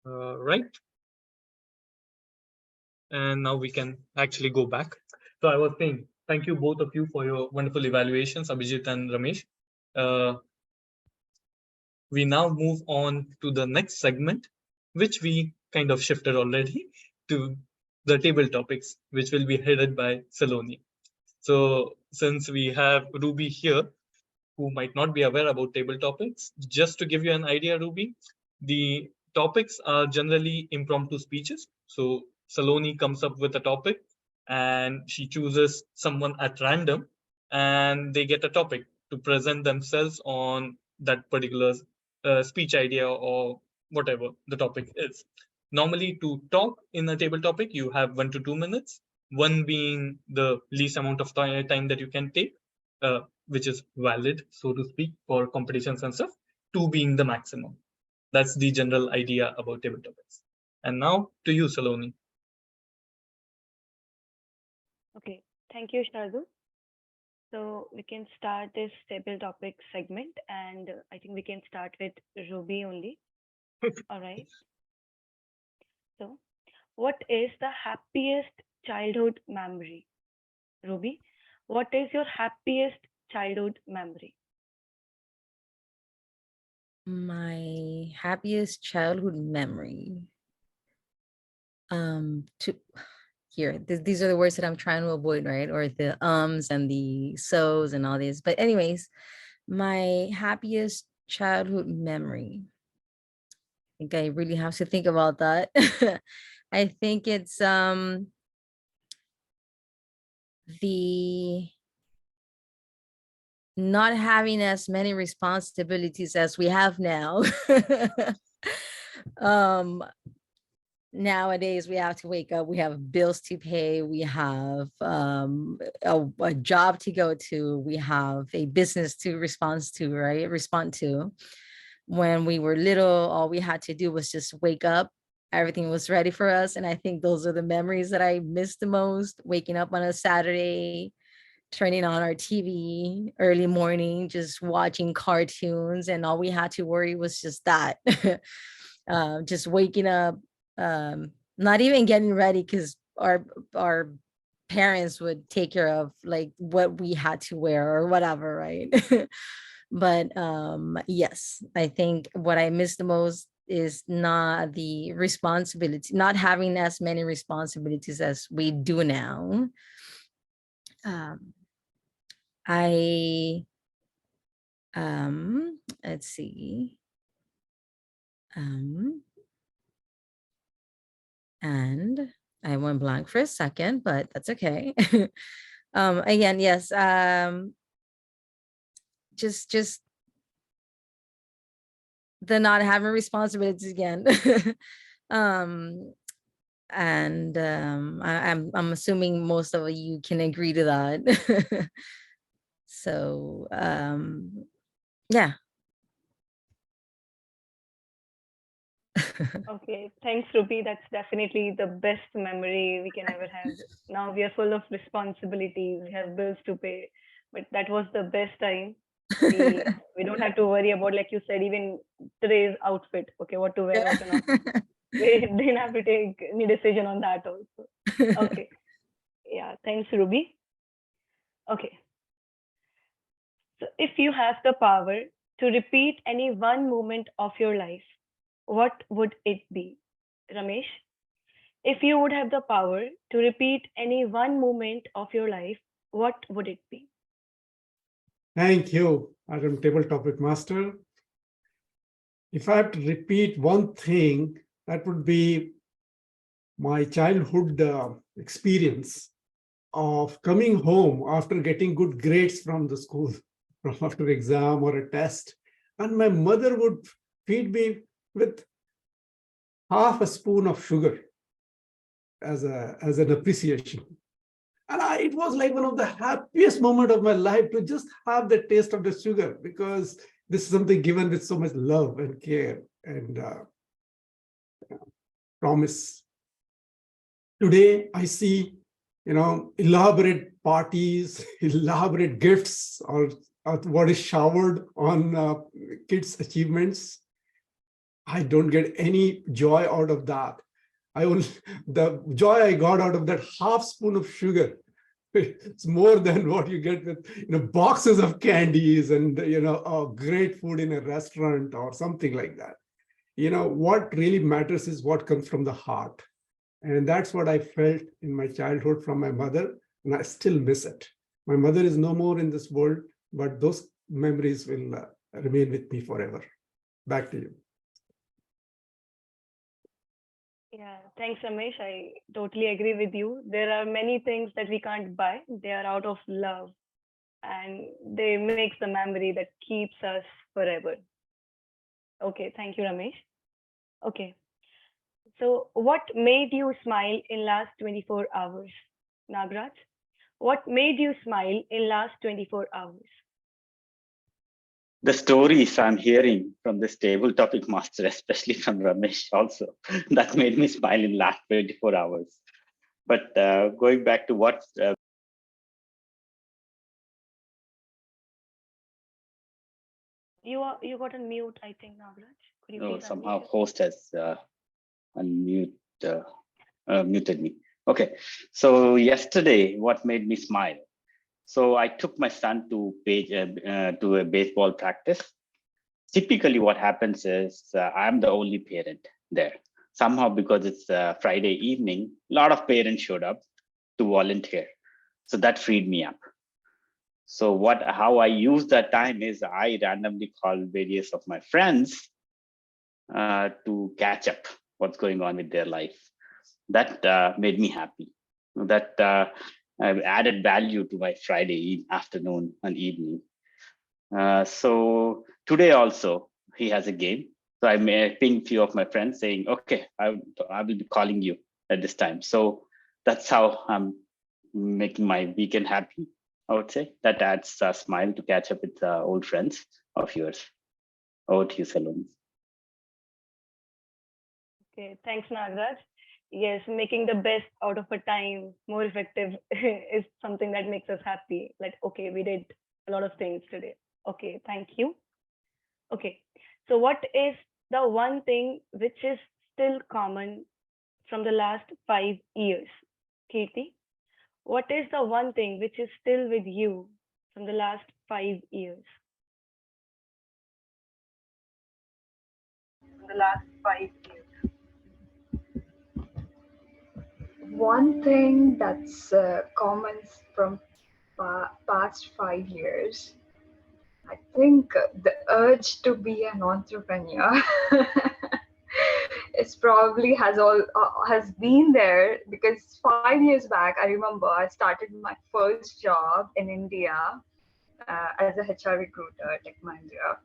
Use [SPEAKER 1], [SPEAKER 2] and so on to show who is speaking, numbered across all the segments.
[SPEAKER 1] Right. And now we can actually go back. So I was saying, thank you both of you for your wonderful evaluations, Abhijit and Ramesh. We now move on to the next segment, which we kind of shifted already to the table topics, which will be headed by Saloni. So since we have Ruby here, who might not be aware about table topics, just to give you an idea, Ruby, the topics are generally impromptu speeches. So Saloni comes up with a topic and she chooses someone at random and they get a topic to present themselves on that particular speech idea or whatever the topic is. Normally, to talk in a table topic, you have 1 to 2 minutes, one being the least amount of time that you can take, which is valid, so to speak, for competitions and stuff, 2 being the maximum. That's the general idea about table topics. And now to you, Saloni.
[SPEAKER 2] Okay, thank you, Shardul. So we can start this table topic segment, and I think we can start with Ruby only. All right. So, what is the happiest childhood memory? Ruby, what is your happiest childhood memory?
[SPEAKER 3] My happiest childhood memory. To here, these are the words that I'm trying to avoid, right? Or the ums and the so's and all this. But anyways, my happiest childhood memory. I think I really have to think about that. I think it's the not having as many responsibilities as we have now. Nowadays we have to wake up, we have bills to pay, we have a job to go to, we have a business to respond to. When we were little, all we had to do was just wake up, everything was ready for us. And I think those are the memories that I miss the most: waking up on a Saturday, turning on our TV early morning, just watching cartoons, and all we had to worry was just that. Just waking up, not even getting ready, because our parents would take care of like what we had to wear or whatever, right? But yes, I think what I miss the most is not the responsibility, not having as many responsibilities as we do now. I let's see. And I went blank for a second, but that's okay. Again, yes. Just the not having responsibilities again. And I'm assuming most of you can agree to that. So yeah.
[SPEAKER 2] Okay, thanks, Ruby. That's definitely the best memory we can ever have. Now we are full of responsibilities, we have bills to pay, but that was the best time. We don't have to worry about, like you said, even today's outfit. Okay, what to wear, what to not. We didn't have to take any decision on that also. Okay, yeah, thanks, Ruby. Okay, so if you have the power to repeat any one moment of your life, what would it be? Ramesh, if you would have the power to repeat any one moment of your life, what would it be?
[SPEAKER 4] Thank you, Adam Table Topic Master. If I have to repeat one thing, that would be my childhood experience of coming home after getting good grades from the school, from after exam or a test. And my mother would feed me with half a spoon of sugar as an appreciation. And it was like one of the happiest moments of my life to just have the taste of the sugar, because this is something given with so much love and care and promise. Today, I see, elaborate parties, elaborate gifts, or what is showered on kids' achievements. I don't get any joy out of that. The joy I got out of that half spoon of sugar, it's more than what you get with boxes of candies and great food in a restaurant or something like that. What really matters is what comes from the heart. And that's what I felt in my childhood from my mother, and I still miss it. My mother is no more in this world, but those memories will remain with me forever. Back to you.
[SPEAKER 2] Yeah, thanks, Ramesh. I totally agree with you. There are many things that we can't buy. They are out of love, and they makes the memory that keeps us forever. Okay, thank you, Ramesh. Okay, so what made you smile in last 24 hours, Nagraj? What made you smile in last 24 hours?
[SPEAKER 5] The stories I'm hearing from this table topic master, especially from Ramesh also, that made me smile in last 24 hours. But going back to what
[SPEAKER 2] You got on mute, I think, Nagraj. Could you please
[SPEAKER 5] somehow
[SPEAKER 2] unmute?
[SPEAKER 5] host has muted me. Okay, so yesterday, what made me smile? So I took my son to a baseball practice. Typically what happens is I'm the only parent there. Somehow, because it's Friday evening, a lot of parents showed up to volunteer. So that freed me up. So how I use that time is I randomly call various of my friends to catch up what's going on with their life. That made me happy. That added value to my Friday afternoon and evening. So today also he has a game. So I may ping few of my friends saying, okay, I will be calling you at this time. So that's how I'm making my weekend happy. I would say that adds a smile to catch up with old friends of yours. Over to you, Saloni.
[SPEAKER 2] Okay, thanks, Nagraj. Yes, making the best out of a time more effective is something that makes us happy. Like, okay, we did a lot of things today. Okay, thank you. Okay, so what is the one thing which is still common from the last 5 years? Kirti, what is the one thing which is still with you from the last 5 years? The last 5 years.
[SPEAKER 6] One thing that's common from past 5 years, I think the urge to be an entrepreneur is probably has been there, because 5 years back, I remember I started my first job in India as a HR recruiter, Tech Mahindra.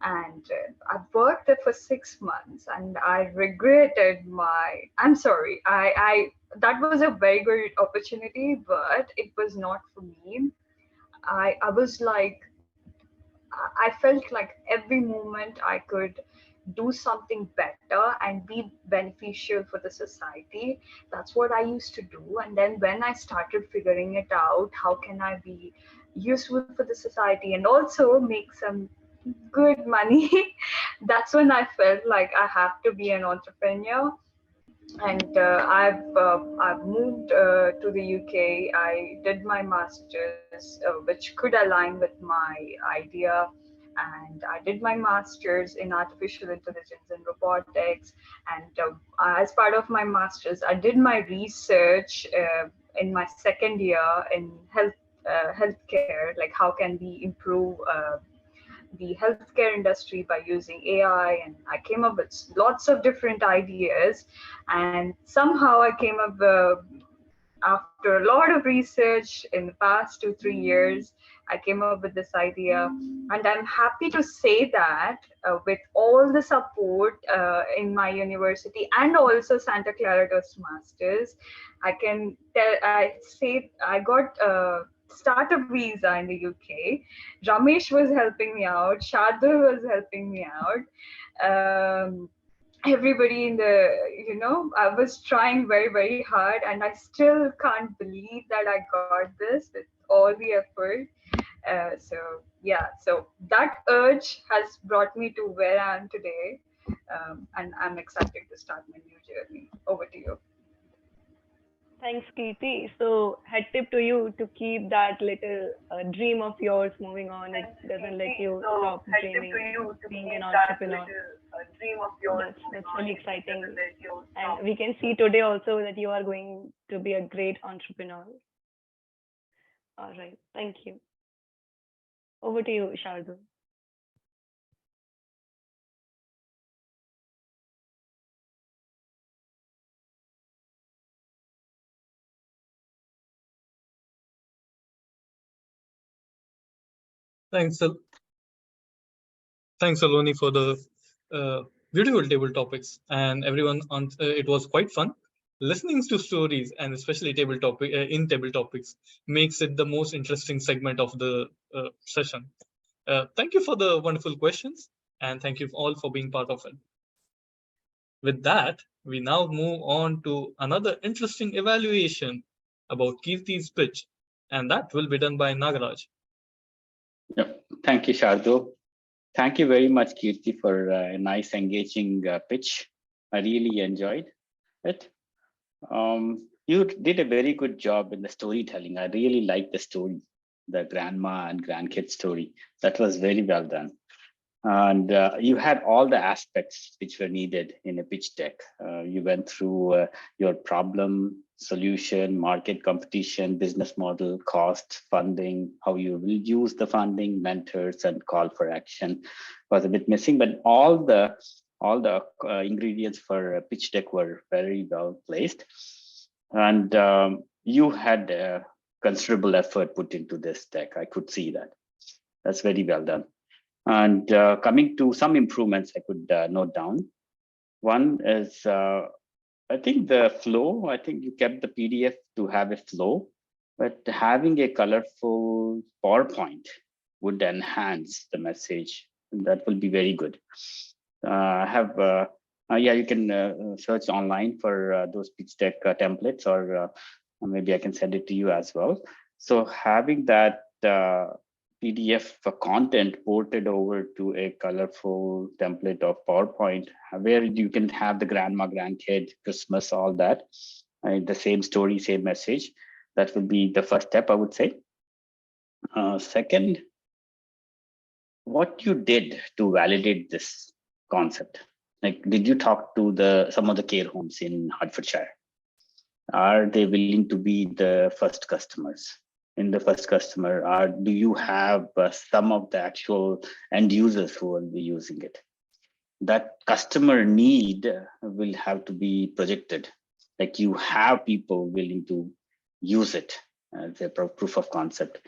[SPEAKER 6] And I worked there for 6 months, and I regretted I'm sorry, I that was a very good opportunity, but it was not for me. I was like, I felt like every moment I could do something better and be beneficial for the society. That's what I used to do. And then when I started figuring it out, how can I be useful for the society and also make some good money, that's when I felt like I have to be an entrepreneur. And I've moved to the UK. I did my masters, which could align with my idea, and I did my masters in artificial intelligence and robotics. And as part of my masters, I did my research in my second year in healthcare, like how can we improve the healthcare industry by using AI, and I came up with lots of different ideas. And somehow I came up after a lot of research in the past 2-3 years, I came up with this idea. And I'm happy to say that with all the support in my university and also Santa Clara Toastmasters, I say I got startup visa in the UK. Ramesh was helping me out. Shardul was helping me out. Everybody in I was trying very, very hard, and I still can't believe that I got this with all the effort. So yeah, so that urge has brought me to where I am today. And I'm excited to start my new journey. Over to you.
[SPEAKER 2] Thanks, Kirti. So, head tip to you to keep that little dream of yours moving on. It
[SPEAKER 6] Thanks,
[SPEAKER 2] doesn't let
[SPEAKER 6] Kirti.
[SPEAKER 2] you
[SPEAKER 6] So,
[SPEAKER 2] stop
[SPEAKER 6] head tip to
[SPEAKER 2] dreaming,
[SPEAKER 6] you to
[SPEAKER 2] being
[SPEAKER 6] keep
[SPEAKER 2] an
[SPEAKER 6] that
[SPEAKER 2] entrepreneur.
[SPEAKER 6] little dream of yours moving
[SPEAKER 2] That's
[SPEAKER 6] on.
[SPEAKER 2] really
[SPEAKER 6] It
[SPEAKER 2] exciting.
[SPEAKER 6] doesn't let you
[SPEAKER 2] And
[SPEAKER 6] stop.
[SPEAKER 2] we can see today also that you are going to be a great entrepreneur. All right. Thank you. Over to you, Shardul.
[SPEAKER 1] Thanks, thanks, Saloni, for the uh, beautiful table topics. And everyone, it was quite fun. Listening to stories and especially table topics makes it the most interesting segment of the session. Thank you for the wonderful questions, and thank you all for being part of it. With that, we now move on to another interesting evaluation about Kirti's pitch, and that will be done by Nagaraj.
[SPEAKER 5] Yep. Thank you, Shardul. Thank you very much, Kirti, for a nice, engaging pitch. I really enjoyed it. You did a very good job in the storytelling. I really liked the story, the grandma and grandkid story. That was very well done. And you had all the aspects which were needed in a pitch deck. You went through your problem, solution, market competition, business model, cost, funding, how you will use the funding, mentors, and call for action. Was a bit missing, but all the ingredients for a pitch deck were very well placed. And you had considerable effort put into this deck. I could see that. That's very well done. And coming to some improvements I could note down. One is, I think the flow, I think you kept the PDF to have a flow, but having a colorful PowerPoint would enhance the message. And that will be very good. I have, yeah, you can search online for those pitch deck templates, or maybe I can send it to you as well. So having that PDF content ported over to a colorful template of PowerPoint, where you can have the grandma, grandkid, Christmas, all that, the same story, same message. That would be the first step, I would say. Second, what you did to validate this concept. Like, did you talk to some of the care homes in Hertfordshire? Are they willing to be the first customers? In the first customer, do you have some of the actual end users who will be using it? That customer need will have to be projected. Like, you have people willing to use it as a proof of concept,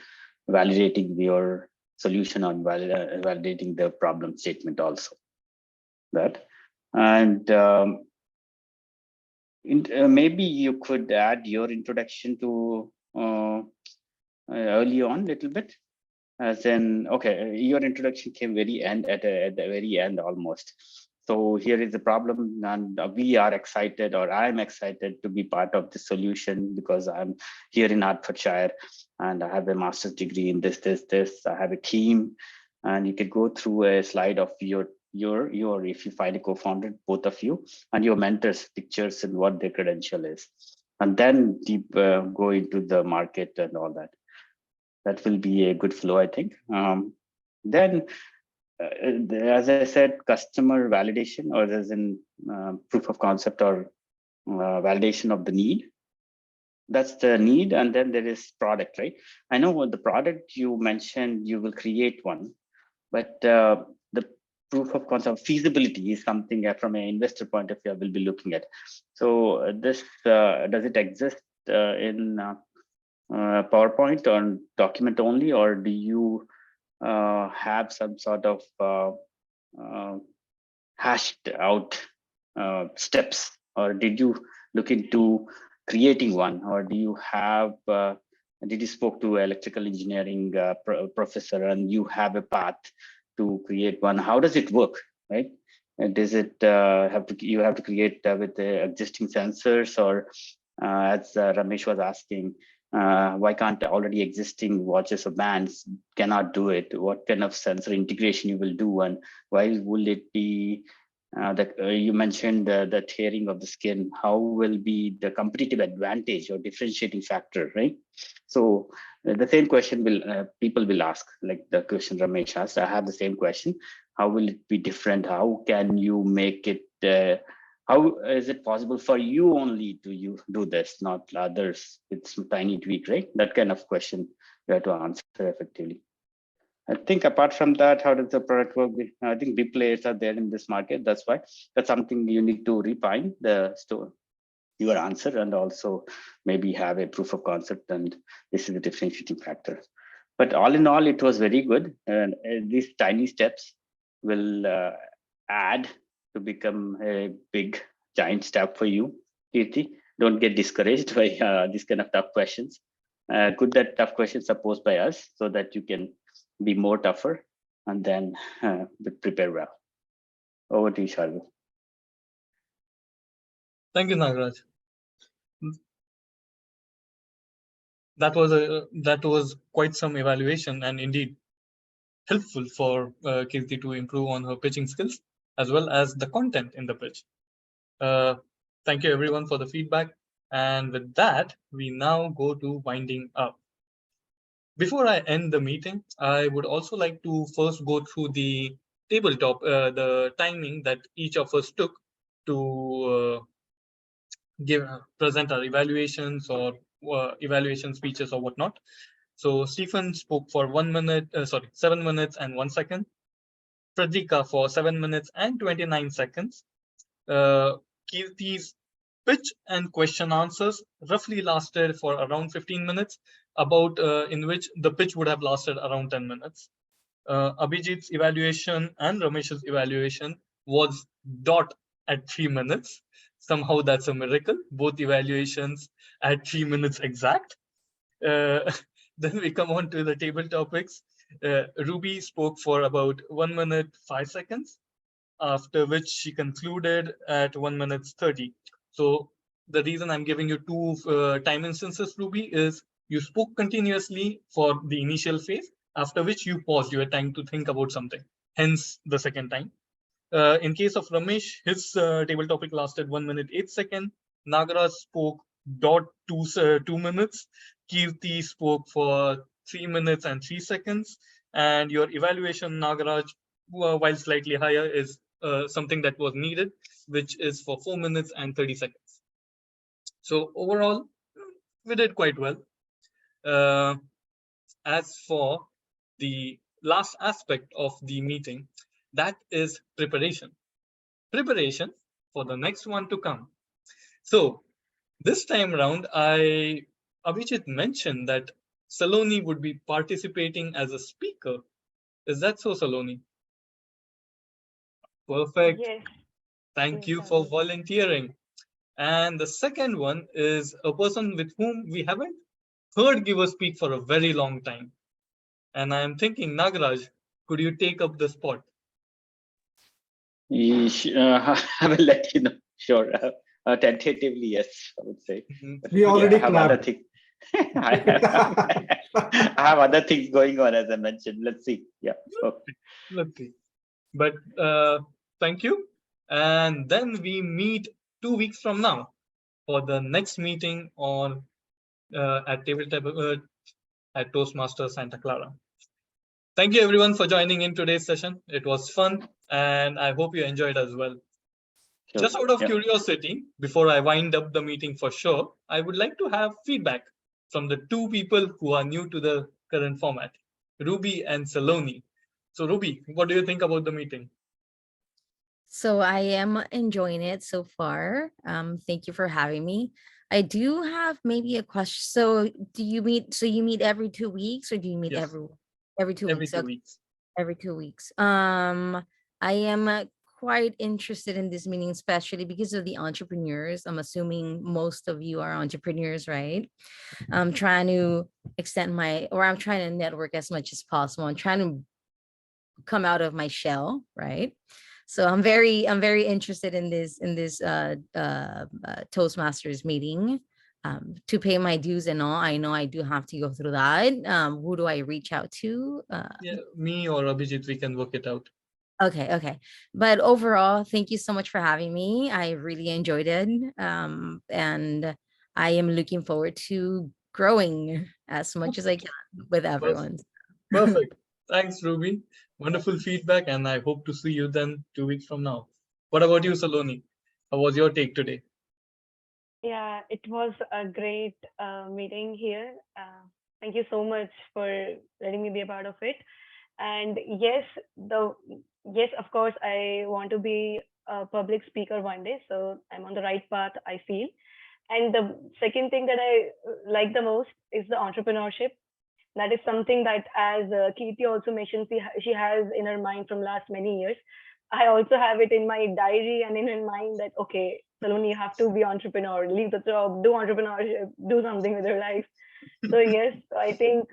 [SPEAKER 5] validating your solution or validating the problem statement also. That, and maybe you could add your introduction to early on a little bit, as in, okay, your introduction came very end at the very end almost. So here is the problem, and we are excited, or I'm excited to be part of the solution because I'm here in Hertfordshire and I have a master's degree in this. I have a team, and you could go through a slide of your if you find a co-founder, both of you, and your mentors' pictures and what their credential is, and then deep go into the market and all that. That will be a good flow, I think. Then, as I said, customer validation, or as in proof of concept, or validation of the need. That's the need, and then there is product, right? I know what the product you mentioned, you will create one, but the proof of concept feasibility is something from an investor point of view I will be looking at. So this does it exist in PowerPoint or document only, or do you have some sort of hashed out steps, or did you look into creating one, or do you have did you spoke to electrical engineering professor and you have a path to create one? How does it work, right? And does it you have to create with the existing sensors, or as Ramesh was asking, why can't already existing watches or bands cannot do it? What kind of sensor integration you will do, and why will it be You mentioned the tearing of the skin. How will be the competitive advantage or differentiating factor, right? So the same question will people will ask, like the question Ramesh asked. I have the same question. How will it be different? How can you make it? How is it possible for you only to do this, not others with some tiny tweak, right? That kind of question you have to answer effectively. I think apart from that, how does the product work? I think big players are there in this market. That's why that's something you need to refine the store, your answer, and also maybe have a proof of concept. And this is the differentiating factor. But all in all, it was very good. And these tiny steps will add to become a big giant step for you, Kirti. Don't get discouraged by these kind of tough questions. Good that tough questions are posed by us so that you can be more tougher and then prepare well. Over to you, Shardul.
[SPEAKER 1] Thank you, Nagaraj. That was quite some evaluation, and indeed helpful for Kirti to improve on her pitching skills as well as the content in the pitch. Thank you everyone for the feedback. And with that, we now go to winding up. Before I end the meeting, I would also like to first go through the tabletop, the timing that each of us took to present our evaluations or evaluation speeches or whatnot. So Stephen spoke for 7 minutes and 1 second. Fredrika for 7 minutes and 29 seconds. Kirti's pitch and question answers roughly lasted for around 15 minutes, about in which the pitch would have lasted around 10 minutes. Abhijit's evaluation and Ramesh's evaluation was dot at 3 minutes. Somehow that's a miracle. Both evaluations at 3 minutes exact. Then we come on to the table topics. Ruby spoke for about 1 minute 5 seconds, after which she concluded at 1 minute 30. So the reason I'm giving you two time instances, Ruby, is you spoke continuously for the initial phase, after which you paused. You had time to think about something, hence the second time. In case of Ramesh, his table topic lasted 1 minute 8 seconds. Nagaraj spoke dot 2 minutes. Kirti spoke for 3 minutes and 3 seconds. And your evaluation, Nagaraj, while slightly higher, is something that was needed, which is for 4 minutes and 30 seconds. So overall, we did quite well. As for the last aspect of the meeting, that is preparation. Preparation for the next one to come. So this time around, Abhijit mentioned that Saloni would be participating as a speaker. Is that so, Saloni? Perfect.
[SPEAKER 2] Yes.
[SPEAKER 1] Thank you
[SPEAKER 2] Yes,
[SPEAKER 1] for
[SPEAKER 2] Shardul.
[SPEAKER 1] volunteering. And the second one is a person with whom we haven't heard give a speak for a very long time. And I am thinking, Nagaraj, could you take up the spot?
[SPEAKER 5] I will let you know. Sure. Tentatively, yes, I would say.
[SPEAKER 4] We already
[SPEAKER 5] I have other
[SPEAKER 4] clapped.
[SPEAKER 5] things. I have other things going on, as I mentioned. Let's see. Yeah. Okay.
[SPEAKER 1] Let's see. But thank you. And then we meet 2 weeks from now for the next meeting on at at Toastmasters Santa Clara. Thank you everyone for joining in today's session. It was fun, and I hope you enjoyed as well.
[SPEAKER 5] Sure.
[SPEAKER 1] Just out of
[SPEAKER 5] Yeah.
[SPEAKER 1] curiosity, before I wind up the meeting for sure, I would like to have feedback from the two people who are new to the current format, Ruby and Saloni. So Ruby, what do you think about the meeting?
[SPEAKER 3] So I am enjoying it so far. Thank you for having me. I do have maybe a question. So do you meet? So you meet every 2 weeks, or do you meet
[SPEAKER 1] Yes.
[SPEAKER 3] every 2
[SPEAKER 1] Every
[SPEAKER 3] weeks?
[SPEAKER 1] 2
[SPEAKER 3] Okay,
[SPEAKER 1] weeks.
[SPEAKER 3] every 2 weeks. I am quite interested in this meeting, especially because of the entrepreneurs. I'm assuming most of you are entrepreneurs, right? I'm trying to I'm trying to network as much as possible. I'm trying to come out of my shell, right? So I'm very interested in this Toastmasters meeting, to pay my dues and all. I know I do have to go through that. Who do I reach out to?
[SPEAKER 1] Yeah, me or Abhijit, we can work it out.
[SPEAKER 3] Okay. But overall, thank you so much for having me. I really enjoyed it. And I am looking forward to growing as much as I can with everyone.
[SPEAKER 1] Perfect. Thanks, Ruby. Wonderful feedback, and I hope to see you then 2 weeks from now. What about you, Saloni? How was your take today?
[SPEAKER 2] Yeah, it was a great meeting here. Thank you so much for letting me be a part of it. And yes, of course, I want to be a public speaker one day. So I'm on the right path, I feel. And the second thing that I like the most is the entrepreneurship. That is something that, as Kirti also mentioned, she has in her mind from last many years. I also have it in my diary and in my mind that, okay, Saloni, you have to be entrepreneur, leave the job, do entrepreneurship, do something with your life. So yes, I think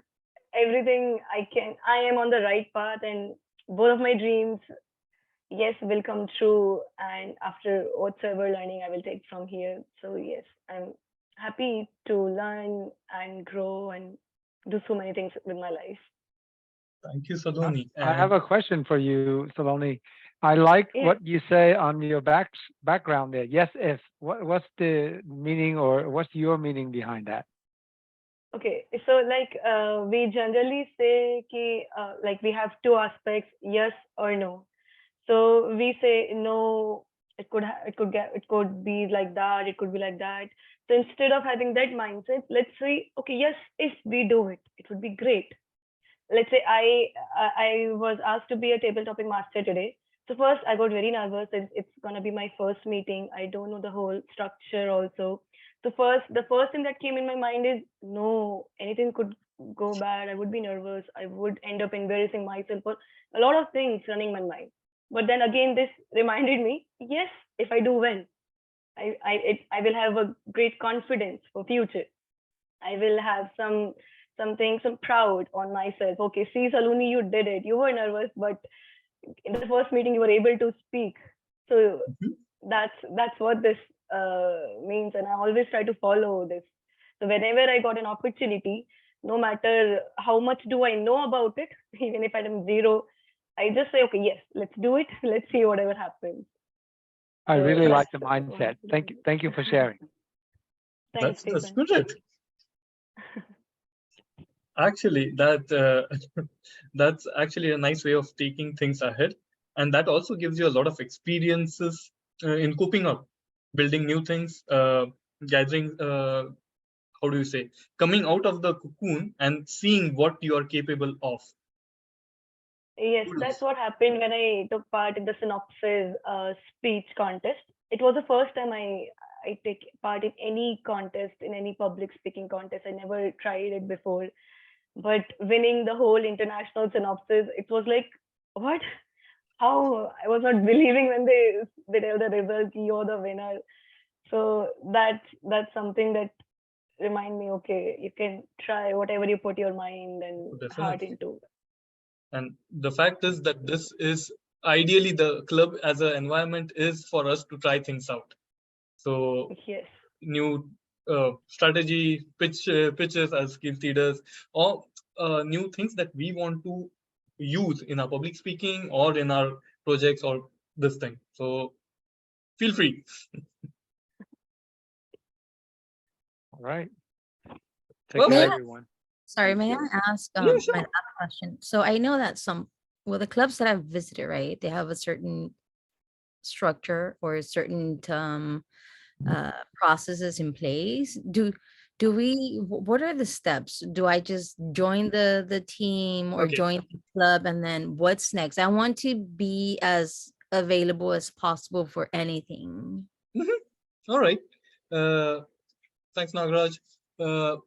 [SPEAKER 2] everything I am on the right path, and both of my dreams, yes, will come true. And after whatsoever learning I will take from here. So yes, I'm happy to learn and grow and do so many things with my life.
[SPEAKER 1] Thank you, Saloni.
[SPEAKER 7] I have
[SPEAKER 1] And
[SPEAKER 7] a question for you, Saloni. I like
[SPEAKER 2] Yeah.
[SPEAKER 7] what you say on your background there. Yes, if. What's the meaning, or what's your meaning behind that?
[SPEAKER 2] Okay, so like we generally say ki, like we have two aspects, yes or no. So we say no, it could be like that, it could be like that. So instead of having that mindset, let's say, okay, yes, if we do it, it would be great. Let's say I was asked to be a table topic master today. So first I got very nervous. It's gonna be my first meeting. I don't know the whole structure also. So the first thing that came in my mind is no, anything could go bad. I would be nervous. I would end up embarrassing myself for a lot of things running my mind. But then again, this reminded me, yes, if I do well, I will have a great confidence for future. I will have some proud on myself. Okay, see, Saloni, you did it. You were nervous, but in the first meeting you were able to speak. So
[SPEAKER 1] Mhm.
[SPEAKER 2] that's what this means, and I always try to follow this. So whenever I got an opportunity, no matter how much do I know about it, even if I'm zero, I just say, okay, yes, let's do it. Let's see whatever happens.
[SPEAKER 7] I
[SPEAKER 2] So
[SPEAKER 7] really like
[SPEAKER 2] that's
[SPEAKER 7] the
[SPEAKER 2] what
[SPEAKER 7] mindset.
[SPEAKER 2] I believe.
[SPEAKER 7] Thank you for sharing.
[SPEAKER 2] Thanks,
[SPEAKER 1] That's the
[SPEAKER 2] Stephen.
[SPEAKER 1] spirit. Actually, that's actually a nice way of taking things ahead, and that also gives you a lot of experiences in coping up, building new things, gathering. How do you say? Coming out of the cocoon and seeing what you are capable of.
[SPEAKER 2] Yes, that's
[SPEAKER 1] Kudos.
[SPEAKER 2] what happened when I took part in the synopsis speech contest. It was the first time I take part in any contest, in any public speaking contest. I never tried it before, but winning the whole international synopsis, it was like, what? How? I was not believing when they tell the result, you're the winner. So that's something that remind me, okay, you can try whatever you put your mind and heart
[SPEAKER 1] Definitely.
[SPEAKER 2] into.
[SPEAKER 1] And the fact is that this is ideally the club as an environment is for us to try things out. So
[SPEAKER 2] Yes.
[SPEAKER 1] new strategy pitches as Kirti does, or new things that we want to use in our public speaking or in our projects or this thing. So feel free.
[SPEAKER 7] All right. Take
[SPEAKER 1] Well,
[SPEAKER 7] care,
[SPEAKER 3] May I,
[SPEAKER 7] everyone.
[SPEAKER 3] sorry, may I ask
[SPEAKER 1] yeah,
[SPEAKER 3] my
[SPEAKER 1] sure.
[SPEAKER 3] last question? So I know that the clubs that I've visited, right, they have a certain structure or a certain processes in place. What are the steps? Do I just join the team or
[SPEAKER 1] Okay.
[SPEAKER 3] join the club, and then what's next? I want to be as available as possible for anything.
[SPEAKER 1] Mhm. All right. Uh, Thanks, Nagraj.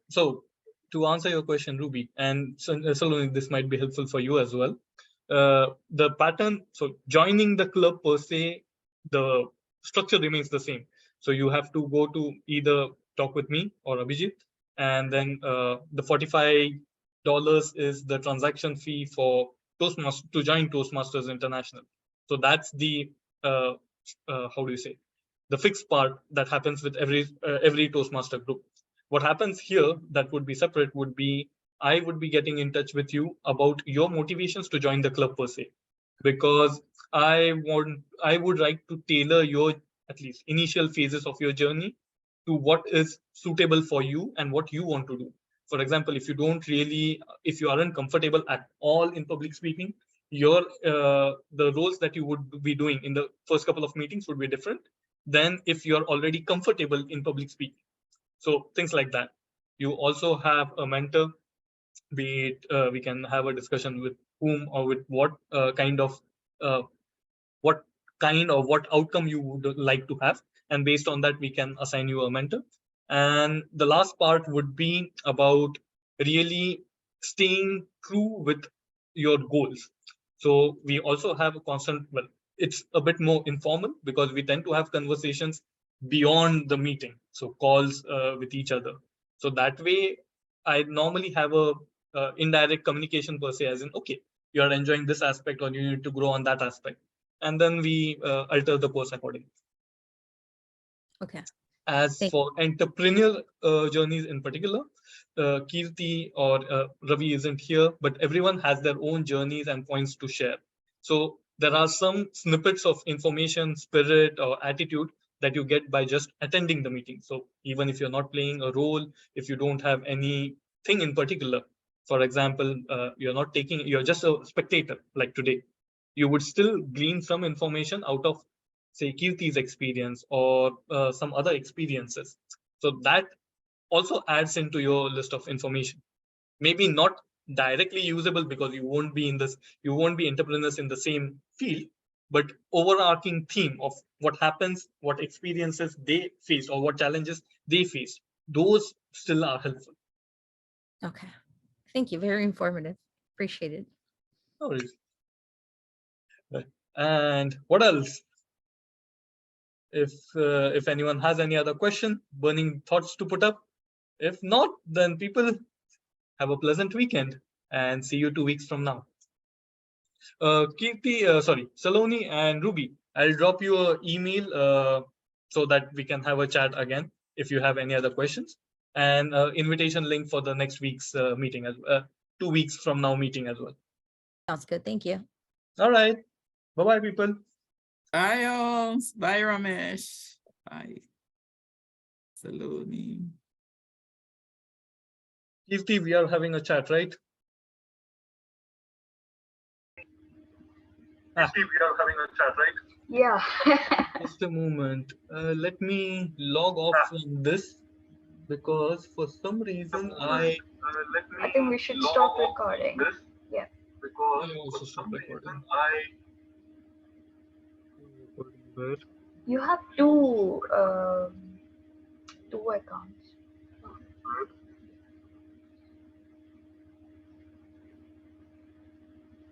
[SPEAKER 1] So, to answer your question, Ruby, and Saloni, this might be helpful for you as well. The pattern, so joining the club per se, the structure remains the same. So you have to go to either talk with me or Abhijit, and then the $45 is the transaction fee for Toastmasters to join Toastmasters International. So that's the how do you say, the fixed part that happens with every Toastmaster group. What happens here that would be separate would be I would be getting in touch with you about your motivations to join the club per se, because I would like to tailor your at least initial phases of your journey to what is suitable for you and what you want to do. For example, if you aren't comfortable at all in public speaking, the roles that you would be doing in the first couple of meetings would be different than if you're already comfortable in public speaking. So things like that. You also have a mentor, be it we can have a discussion with whom or with what kind of uh, what kind or what outcome you would like to have, and based on that we can assign you a mentor. And the last part would be about really staying true with your goals. So we also have a constant, well, it's a bit more informal because we tend to have conversations beyond the meeting, so calls with each other. So that way I normally have a indirect communication per se, as in, okay, you are enjoying this aspect or you need to grow on that aspect, and then we alter the course accordingly.
[SPEAKER 3] Okay.
[SPEAKER 1] As for entrepreneurial journeys in particular, Kirti or Ravi isn't here, but everyone has their own journeys and points to share. So there are some snippets of information, spirit, or attitude that you get by just attending the meeting. So even if you're not playing a role, if you don't have anything in particular, for example, you're just a spectator like today, you would still glean some information out of, say, Kirti's experience or some other experiences. So that also adds into your list of information. Maybe not directly usable because you won't be entrepreneurs in the same field, but overarching theme of what happens, what experiences they faced, or what challenges they faced, those still are helpful.
[SPEAKER 3] Okay. Thank you. Very informative. Appreciate it.
[SPEAKER 1] No worries. And what else? If anyone has any other question, burning thoughts to put up. If not, then people have a pleasant weekend and see you 2 weeks from now. Saloni and Ruby, I'll drop you an email so that we can have a chat again if you have any other questions, and invitation link for the next week's meeting as 2 weeks from now meeting as well.
[SPEAKER 3] Sounds good. Thank you.
[SPEAKER 1] All right. Bye-bye, people.
[SPEAKER 8] Bye, all. Bye, Ramesh. Bye. Saloni.
[SPEAKER 1] Kirti, we are having a chat, right?
[SPEAKER 6] We are having a chat, right? Yeah.
[SPEAKER 1] Just a moment. Let me log off from this because for some reason I
[SPEAKER 6] think we should stop recording. Yeah.
[SPEAKER 1] Because also stop recording.
[SPEAKER 6] You have two accounts.